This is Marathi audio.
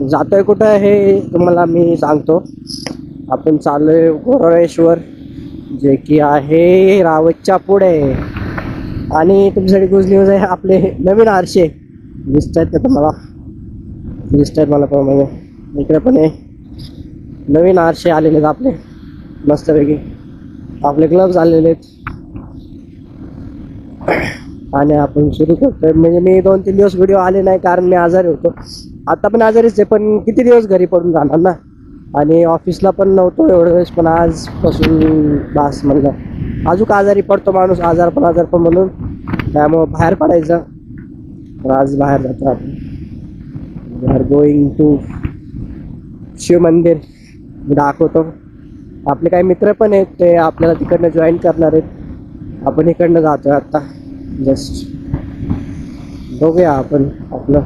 जातोय कुठं हे तुम्हाला मी सांगतो. आपण चाललोय गोरळेश्वर, जे की आहे रावतच्या पुढे. आणि तुमच्यासाठी गुड न्यूज आहे, आपले नवीन आरशे दिसत आहेत का तुम्हाला? दिसत आहेत मला पण, म्हणजे इकडे पण आहे. नवीन आरशे आलेले आहेत आपले मस्तपैकी. आपले ग्लव्स आलेले आहेत आणि आपण सुरू करतोय. म्हणजे मी 2-3 दिवस व्हिडिओ आले नाही कारण मी आजारी होतो. आता पण आजारीच आहे, पण किती दिवस घरी पडून राहणार ना. आणि ऑफिसला पण नव्हतो एवढ्या वेळेस, पण आजपासून बास म्हणलं. अजून आजारी पडतो माणूस, आजार पण म्हणून. त्यामुळं बाहेर पडायचं. तर आज बाहेर जातो आपण. We are going to Shiv mandir. मी दाखवतो. आपले काही मित्र पण आहेत, ते आपल्याला तिकडनं जॉईन करणार आहेत. आपण इकडनं जातोय आता. जस्ट बघूया आपण आपलं